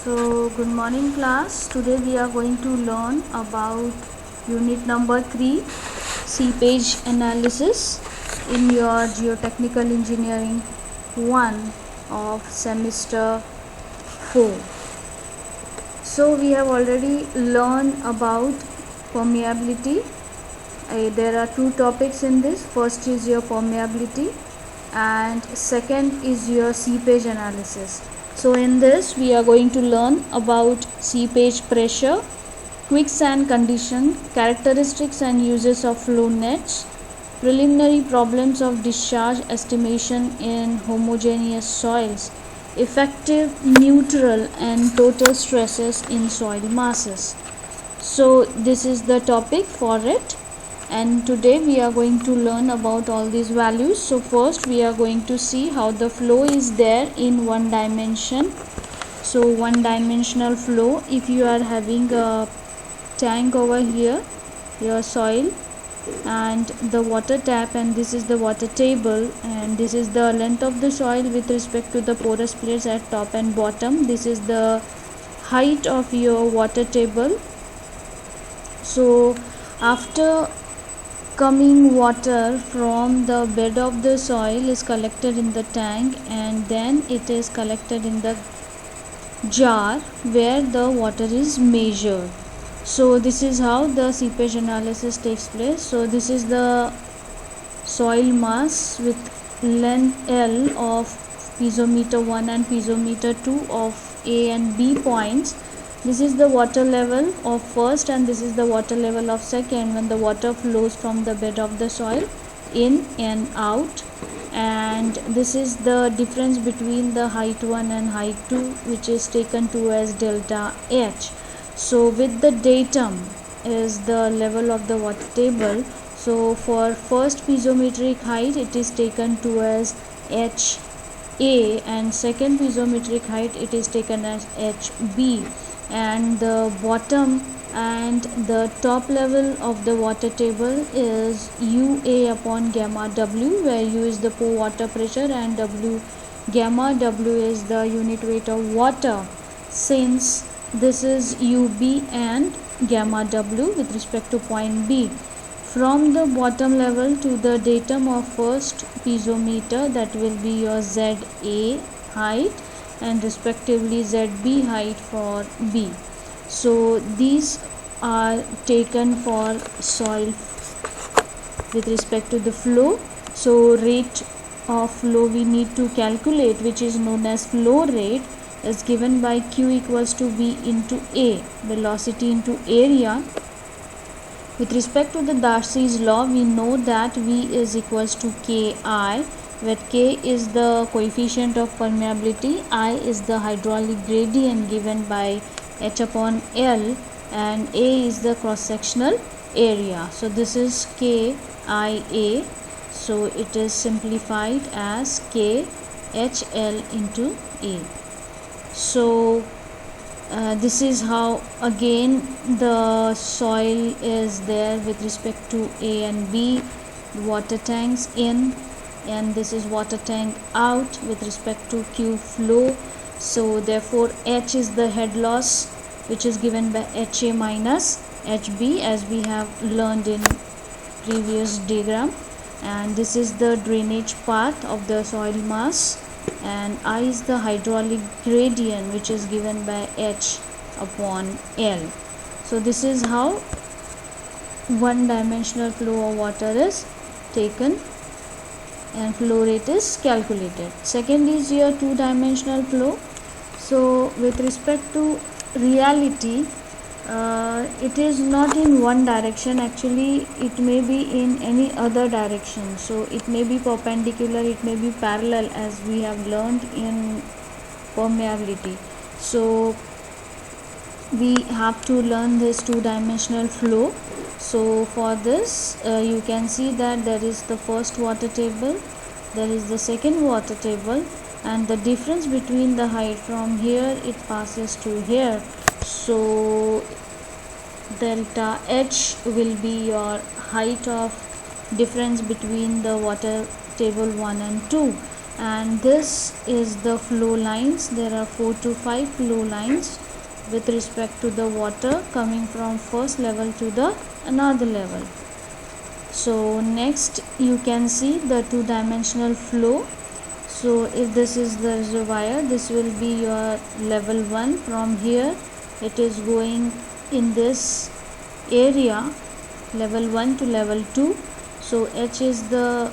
Good morning class. Today we are going to learn about unit number 3, seepage analysis in your geotechnical engineering 1 of semester 4. So we have already learned about permeability. There are two topics in this. First is your permeability and second is your seepage analysis. So in this we are going to learn about seepage pressure, quicksand condition, characteristics and uses of flow nets, preliminary problems of discharge estimation in homogeneous soils, effective neutral and total stresses in soil masses. So this is the topic for it, and today we are going to learn about all these values. So first we are going to see how the flow is there in one dimension. So one dimensional flow, if you are having a tank over here, your soil and the water tap, and this is the water table, and this is the length of the soil with respect to the porous plates at top and bottom. This is the height of your water table. So after coming water from the bed of the soil is collected in the tank, and then it is collected in the jar where the water is measured. So this is how the seepage analysis takes place. So this is the soil mass with length L of piezometer 1 and piezometer 2 of A and B points. This is the water level of first and this is the water level of second when the water flows from the bed of the soil in and out, and this is the difference between the height 1 and height 2, which is taken to as delta H. So with the datum is the level of the water table. So for first piezometric height it is taken to as HA, and second piezometric height it is taken as HB, and the bottom and the top level of the water table is UA upon gamma W, where U is the pore water pressure and gamma W is the unit weight of water, since this is UB and gamma W with respect to point B. From the bottom level to the datum of first piezometer, that will be your ZA height and respectively ZB height for B. So these are taken for soil with respect to the flow. So rate of flow we need to calculate, which is known as flow rate, is given by Q equals to V into A, velocity into area. With respect to the Darcy's law, we know that V is equals to Ki, where K is the coefficient of permeability, I is the hydraulic gradient given by H upon L, and A is the cross-sectional area. So this is KIA. So it is simplified as KHL into A. So this is how again the soil is there with respect to A and B, water tanks in, and this is water tank out with respect to Q flow. So therefore H is the head loss, which is given by HA minus HB, as we have learned in previous diagram, and this is the drainage path of the soil mass, and I is the hydraulic gradient, which is given by H upon L. So this is how one dimensional flow of water is taken and flow rate is calculated. Second is your two-dimensional flow. So with respect to reality, it is not in one direction. Actually it may be in any other direction. So it may be perpendicular, it may be parallel, as we have learned in permeability. So we have to learn this two-dimensional flow. So for this you can see that there is the first water table, there is the second water table, and the difference between the height from here it passes to here. So delta H will be your height of difference between the water table 1 and 2. and this is the flow lines. There are 4 to 5 flow lines with respect to the water coming from first level to the another level. So next you can see the two-dimensional flow. So if this is the reservoir, this will be your level 1. From here it is going in this area, level 1 to level 2. So H is the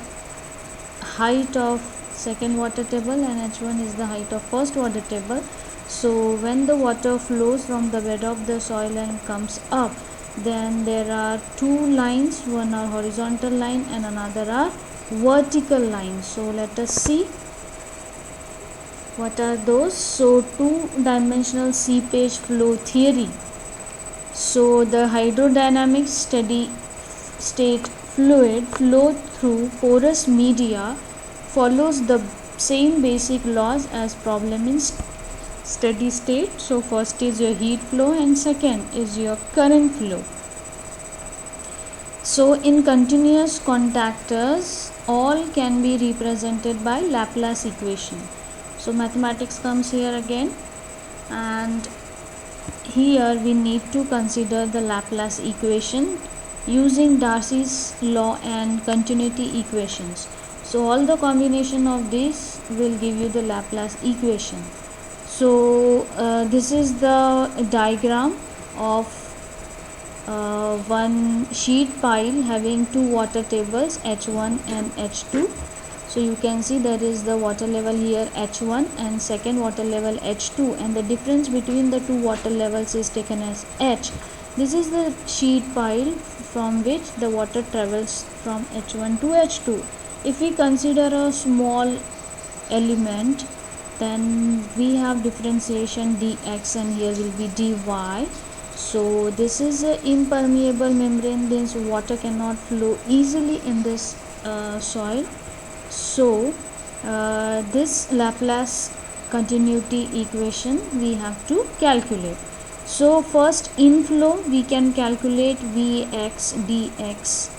height of second water table and H1 is the height of first water table. So when the water flows from the bed of the soil and comes up, then there are two lines, one are horizontal line and another are vertical line. So let us see what are those. So two-dimensional seepage flow theory. So the hydrodynamic steady state fluid flow through porous media follows the same basic laws as problem in steady state. So first is your heat flow and second is your current flow. So in continuous contactors, all can be represented by Laplace equation. So mathematics comes here again, and here we need to consider the Laplace equation using Darcy's law and continuity equations. So all the combination of these will give you the Laplace equation. So this is the diagram of one sheet pile having two water tables H1 and H2. So you can see there is the water level here H1 and second water level H2, and the difference between the two water levels is taken as H. This is the sheet pile from which the water travels from H1 to H2. If we consider a small element, then we have differentiation dx and here will be dy. So this is an impermeable membrane, means water cannot flow easily in this soil. So this Laplace continuity equation we have to calculate. So first inflow we can calculate Vx dx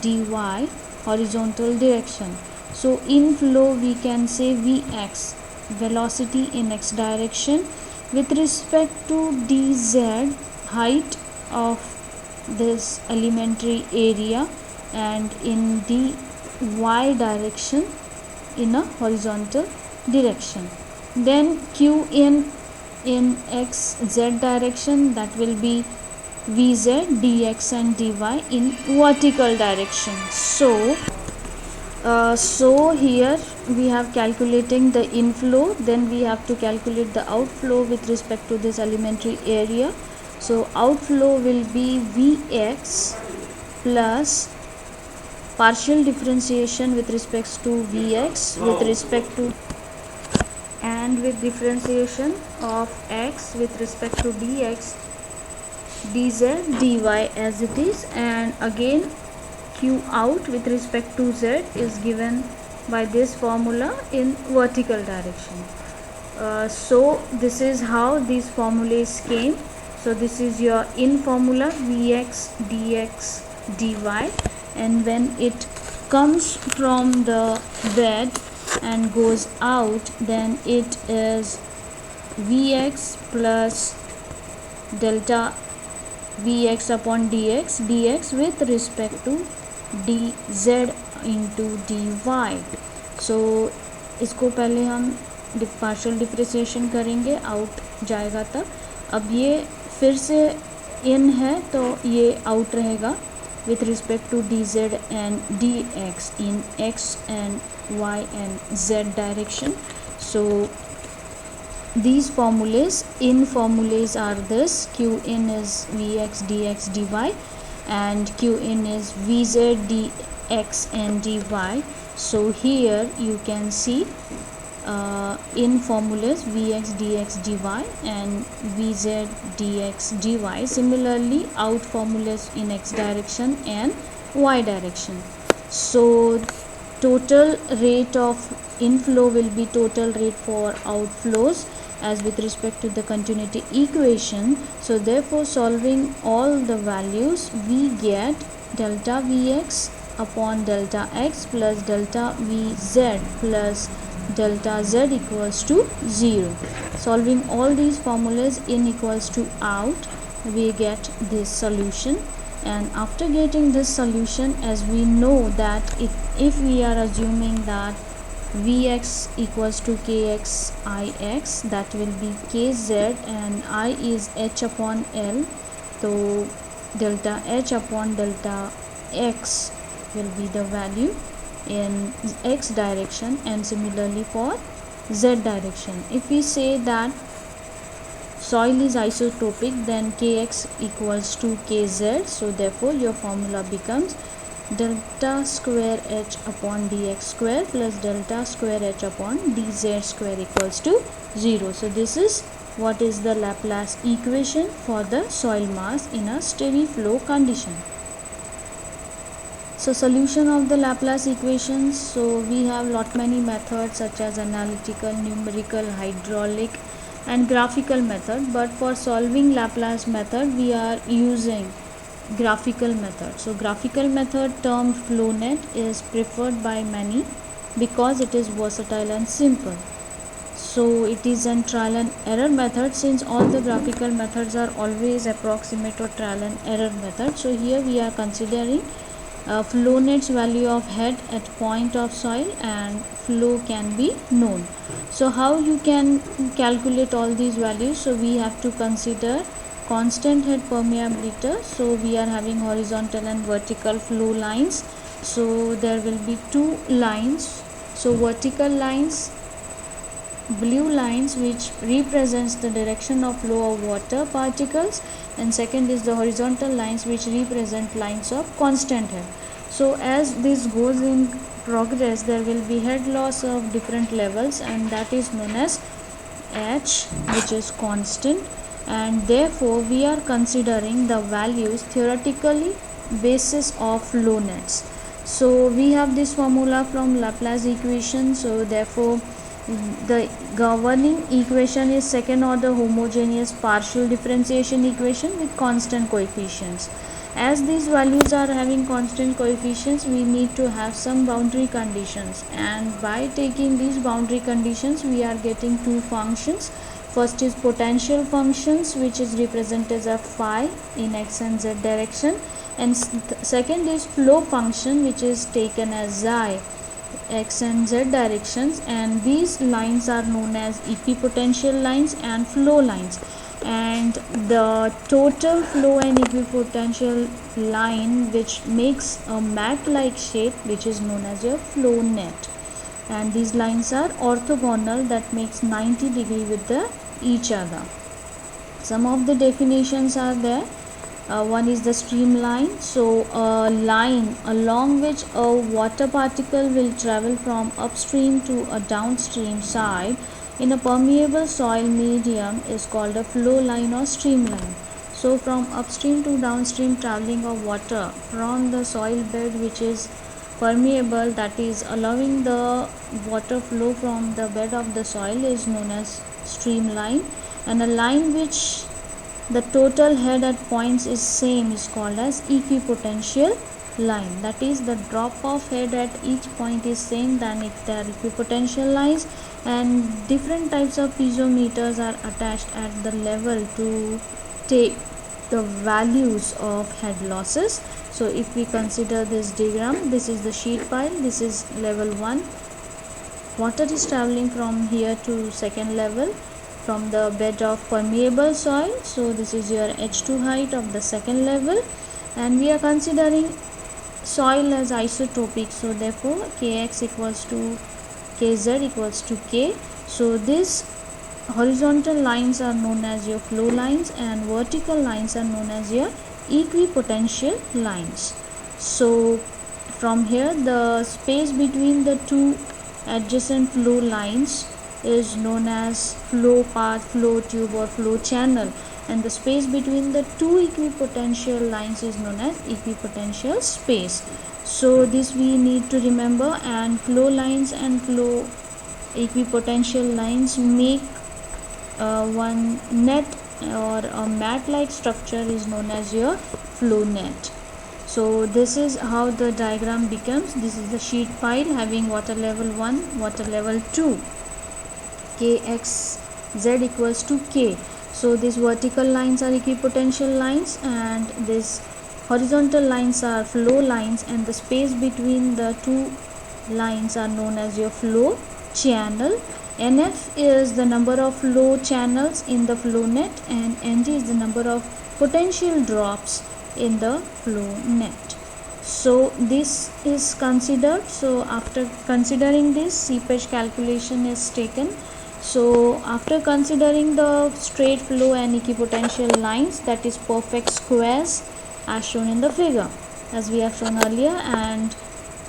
dy horizontal direction. So inflow we can say Vx velocity in x direction with respect to dz height of this elementary area, and in dy direction in a horizontal direction. Then qn in xz direction, that will be vz dx and dy in vertical direction. So here we have calculating the inflow, then we have to calculate the outflow with respect to this elementary area. So outflow will be Vx plus partial differentiation with respect to Vx with respect to, and with differentiation of x with respect to dx dz dy as it is, and again q out with respect to z is given by this formula in vertical direction. So this is how these formulas came. So this is your in formula Vx dx dy, and when it comes from the bed and goes out, then it is Vx plus delta Vx upon dx with respect to dz into dy. So इसको पहले हम partial differentiation करेंगे, out जाएगा तब. अब ये फिर से इन है तो ये आउट रहेगा with respect to dz and dx in x and y and z direction. So these formulas, in formulas are this: q in is vx dx dy and q in is vz dx and dy. So here you can see in formulas Vx dx dy and Vz dx dy. Similarly out formulas in x direction and y direction. So total rate of inflow will be total rate for outflows as with respect to the continuity equation. So therefore solving all the values we get delta Vx upon delta x plus delta Vz plus delta z equals to 0. Solving all these formulas, in equals to out, we get this solution. And after getting this solution, as we know that if we are assuming that Vx equals to Kx Ix, that will be Kz, and I is h upon L, so delta h upon delta x will be the value in x direction, and similarly for z direction. If we say that soil is isotopic, then Kx equals to Kz, so therefore your formula becomes delta square h upon dx square plus delta square h upon dz square equals to 0. So this is what is the Laplace equation for the soil mass in a steady flow condition. So solution of the Laplace equations, so we have many methods such as analytical, numerical, hydraulic and graphical method, but for solving Laplace method we are using graphical method. So graphical method termed FlowNet is preferred by many because it is versatile and simple. So it is an trial and error method, since all the graphical methods are always approximate or trial and error method. So here we are considering FlowNet's value of head at point of soil and flow can be known. So how you can calculate all these values? So we have to consider constant head permeability. So we are having horizontal and vertical flow lines. So there will be two lines. So vertical lines, blue lines, which represents the direction of flow of water particles, and second is the horizontal lines, which represent lines of constant head. So as this goes in progress, there will be head loss of different levels, and that is known as h, which is constant, and therefore we are considering the values theoretically basis of flow nets. So we have this formula from Laplace equation, so therefore the governing equation is second order homogeneous partial differentiation equation with constant coefficients. As these values are having constant coefficients, we need to have some boundary conditions, and by taking these boundary conditions we are getting two functions. First is potential functions, which is represented as phi in x and z direction, and second is flow function, which is taken as xi x and z directions, and these lines are known as equipotential lines and flow lines. And the total flow and equipotential line, which makes a mat like shape, which is known as your flow net, and these lines are orthogonal, that makes 90 degree with each other. Some of the definitions are there. One is the streamline. So a line along which a water particle will travel from upstream to a downstream side in a permeable soil medium is called a flow line or streamline. So from upstream to downstream traveling of water from the soil bed which is permeable, that is allowing the water flow from the bed of the soil, is known as streamline, and a line which the total head at points is same is called as equipotential line. That is, the drop of head at each point is same, then if they are equipotential lines, and different types of piezometers are attached at the level to take the values of head losses. So if we consider this diagram, this is the sheet pile, this is level 1. Water is traveling from here to second level from the bed of permeable soil. So this is your H2 height of the second level, and we are considering soil as isotopic, so therefore Kx equals to Kz equals to K. So these horizontal lines are known as your flow lines, and vertical lines are known as your equipotential lines. So from here, the space between the two adjacent flow lines is known as flow path, flow tube or flow channel, and the space between the two equipotential lines is known as equipotential space. So this we need to remember, and flow lines and flow equipotential lines make one net or a mat like structure is known as your flow net. So this is how the diagram becomes. This is the sheet pile having water level 1, water level 2, kxz equals to k. So these vertical lines are equipotential lines and these horizontal lines are flow lines, and the space between the two lines are known as your flow channel. NF is the number of flow channels in the flow net, and ND is the number of potential drops in the flow net. So this is considered. So after considering this, seepage calculation is taken. So after considering the straight flow and equipotential lines, that is perfect squares as shown in the figure as we have shown earlier, and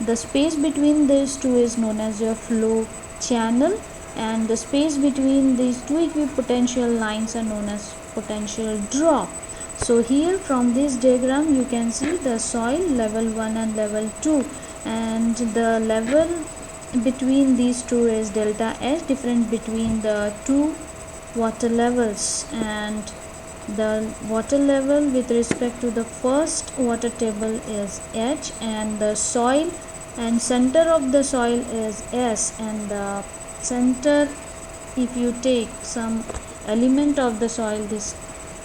the space between these two is known as your flow channel, and the space between these two equipotential lines are known as potential drop. So here from this diagram you can see the soil level 1 and level 2, and the level between these two is delta H, difference between the two water levels, and the water level with respect to the first water table is H, and the soil and center of the soil is S, and the center, if you take some element of the soil, this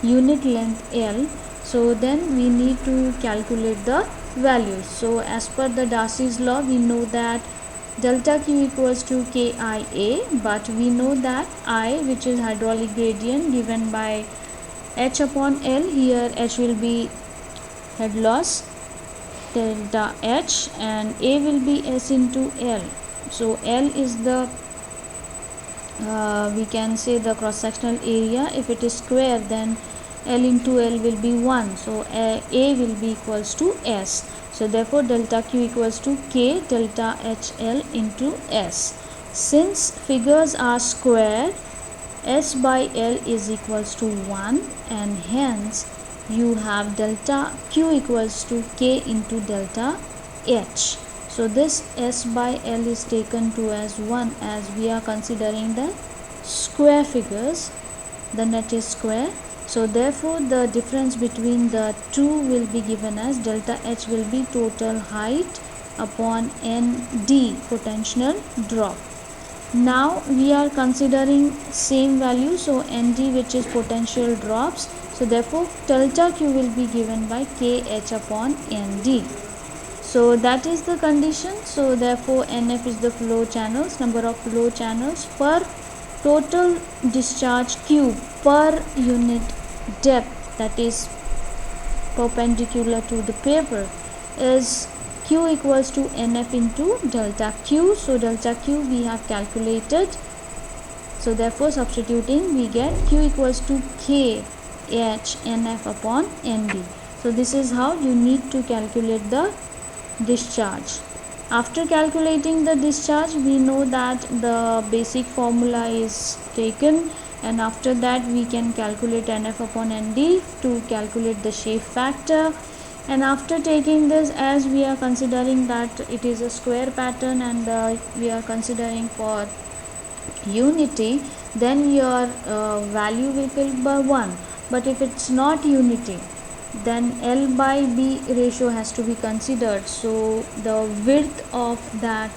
unit length L, so then we need to calculate the values. So as per the Darcy's law, we know that delta Q equals to KIA, but we know that I, which is hydraulic gradient given by H upon L, here H will be head loss delta H, and A will be S into L. So L is the we can say the cross sectional area. If it is square, then L into L will be 1, so A will be equals to S. So therefore delta Q equals to K delta HL into S. Since figures are square, S by L is equals to 1, and hence you have delta Q equals to K into delta H. So this S by L is taken to as 1, as we are considering the square figures, the net is square. So therefore the difference between the two will be given as delta H will be total height upon ND, potential drop. Now we are considering same value, so ND, which is potential drops, so therefore delta Q will be given by KH upon ND. So that is the condition. So therefore NF is the flow channels, number of flow channels per total discharge Q per unit depth, that is perpendicular to the paper, is Q equals to NF into delta Q. So delta Q we have calculated, so therefore substituting we get Q equals to K H NF upon ND. So this is how you need to calculate the discharge. After calculating the discharge, we know that the basic formula is taken, and after that we can calculate NF upon ND to calculate the shape factor. And after taking this, as we are considering that it is a square pattern and we are considering for unity, then your value will be by 1. But if it's not unity, then L by B ratio has to be considered. So the width of that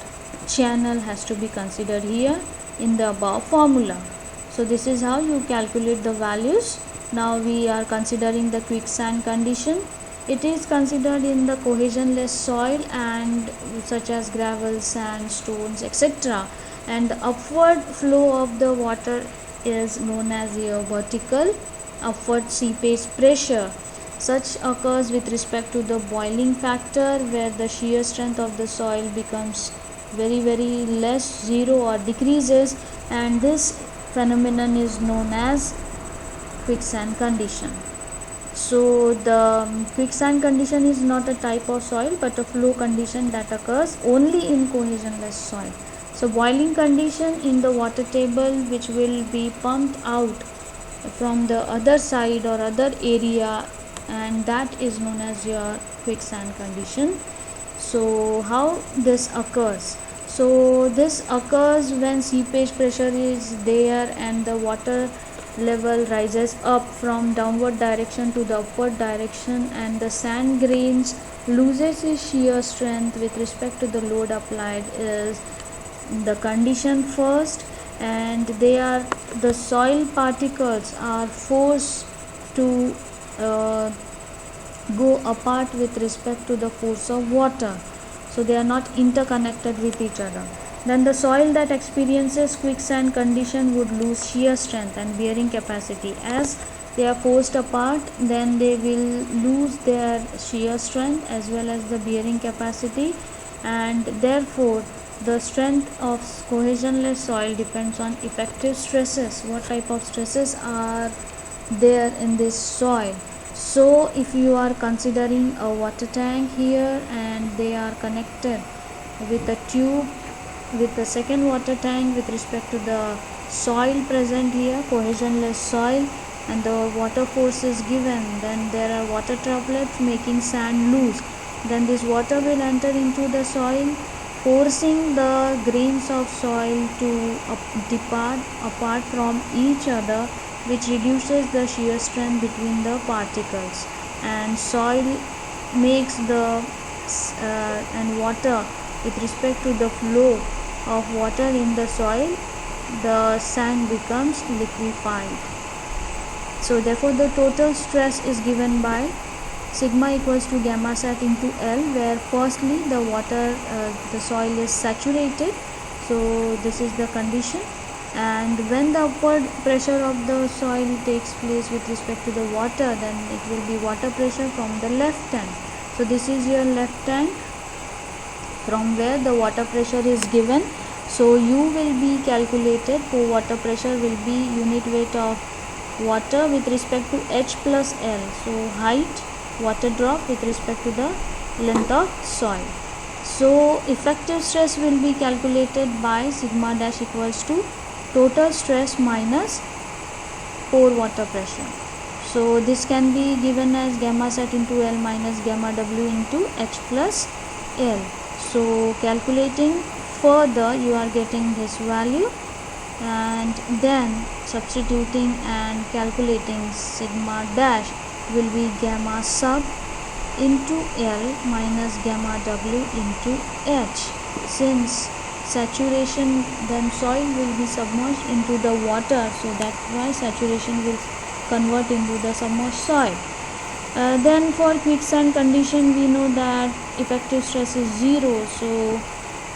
channel has to be considered here in the above formula. So this is how you calculate the values. Now we are considering the quicksand condition. It is considered in the cohesionless soil and such as gravel, sand, stones, etc. And the upward flow of the water is known as a vertical upward seepage pressure. Such occurs with respect to the boiling factor, where the shear strength of the soil becomes very less, 0 or decreases, and this phenomenon is known as quicksand condition. So the quicksand condition is not a type of soil but a flow condition that occurs only in cohesionless soil. So boiling condition in the water table, which will be pumped out from the other side or other area, and that is known as your quicksand condition. So how this occurs? So this occurs when seepage pressure is there and the water level rises up from downward direction to the upward direction, and the sand grains loses its shear strength with respect to the load applied is the condition first, and the soil particles are forced to uh, go apart with respect to the force of water, so they are not interconnected with each other. Then the soil that experiences quicksand condition would lose shear strength and bearing capacity. As they are forced apart, then they will lose their shear strength as well as the bearing capacity, and therefore the strength of cohesionless soil depends on effective stresses. What type of stresses are there in this soil? So if you are considering a water tank here and they are connected with a tube with the second water tank with respect to the soil present here, cohesionless soil, and the water force is given, then there are water droplets making sand loose. Then this water will enter into the soil, forcing the grains of soil to depart apart from each other, which reduces the shear strength between the particles, and soil makes the and water with respect to the flow of water in the soil, the sand becomes liquefied. So therefore the total stress is given by sigma equals to gamma sat into L, where firstly the the soil is saturated, so this is the condition, and when the upward pressure of the soil takes place with respect to the water, then it will be water pressure from the left tank. So this is your left tank from where the water pressure is given. So U will be calculated for water pressure will be unit weight of water with respect to H plus L. So height, water drop with respect to the length of soil. So effective stress will be calculated by sigma dash equals to total stress minus pore water pressure. So this can be given as gamma sat into L minus gamma W into H plus L. So calculating further, you are getting this value, and then substituting and calculating sigma dash will be gamma sub into L minus gamma W into H. Since saturation, then soil will be submerged into the water, so that's why saturation will convert into the submerged soil. Then for quicksand condition, we know that effective stress is 0, so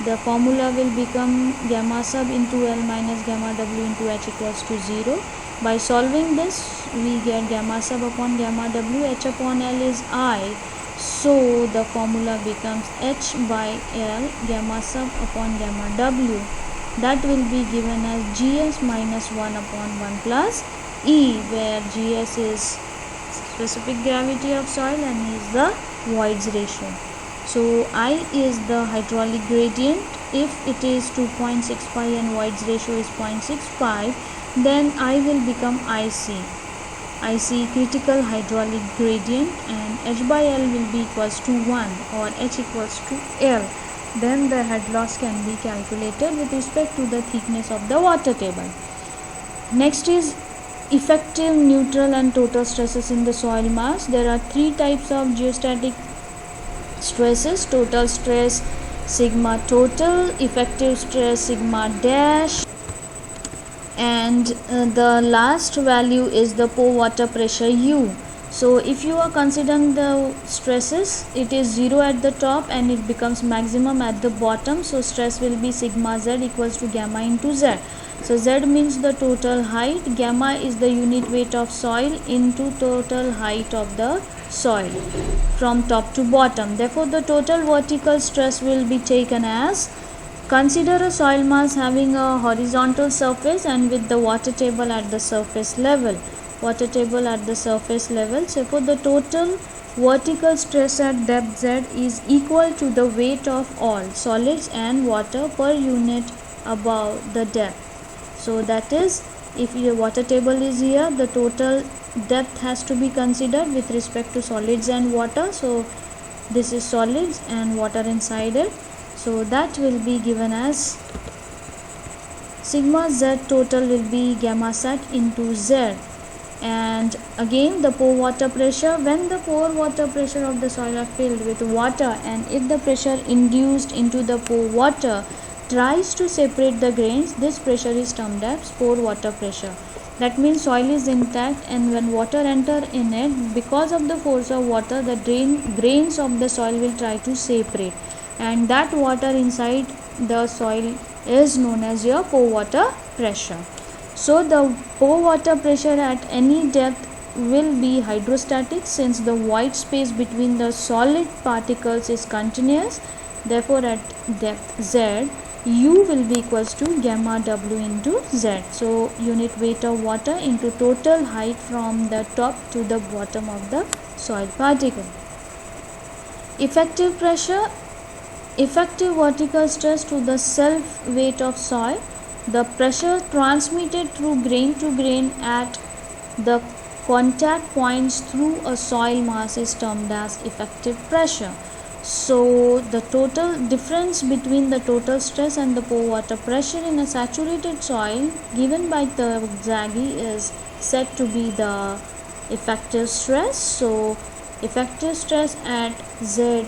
the formula will become gamma sub into L minus gamma W into H equals to 0. By solving this, we get gamma sub upon gamma W, H upon L is I, so the formula becomes H by L gamma sub upon gamma W. That will be given as GS minus 1 upon 1 plus E, where GS is specific gravity of soil and E is the voids ratio. So I is the hydraulic gradient. If it is 2.65 and voids ratio is 0.65, then I will become IC critical hydraulic gradient, and H by L will be equals to 1 or H equals to L. Then the head loss can be calculated with respect to the thickness of the water table. Next is effective, neutral and total stresses in the soil mass. There are three types of geostatic stresses: total stress sigma total, effective stress sigma dash, and the last value is the pore water pressure U. So if you are considering the stresses, it is 0 at the top and it becomes maximum at the bottom, so stress will be sigma Z equals to gamma into Z. So Z means the total height, gamma is the unit weight of soil into total height of the soil from top to bottom. Therefore the total vertical stress will be taken as, consider a soil mass having a horizontal surface and with the water table at the surface level. So for the total vertical stress at depth Z is equal to the weight of all solids and water per unit above the depth. So that is, if your water table is here, the total depth has to be considered with respect to solids and water. So this is solids and water inside it, so that will be given as sigma z total will be gamma set into z. And again the pore water pressure, when the pore water pressure of the soil are filled with water, and if the pressure induced into the pore water tries to separate the grains, this pressure is termed as pore water pressure. That means soil is intact, and when water enter in it, because of the force of water, the grains of the soil will try to separate, and that water inside the soil is known as your pore water pressure. So the pore water pressure at any depth will be hydrostatic, since the void space between the solid particles is continuous. Therefore at depth z, U will be equals to gamma W into Z. So unit weight of water into total height from the top to the bottom of the soil particle. Effective pressure, effective vertical stress to the self weight of soil. The pressure transmitted through grain to grain at the contact points through a soil mass is termed as effective pressure. So the total difference between the total stress and the pore water pressure in a saturated soil given by the Zaghi is said to be the effective stress. So effective stress at Z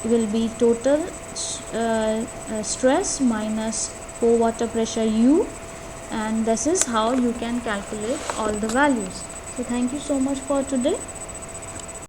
will be total stress minus pore water pressure U, and this is how you can calculate all the values. So thank you so much for today.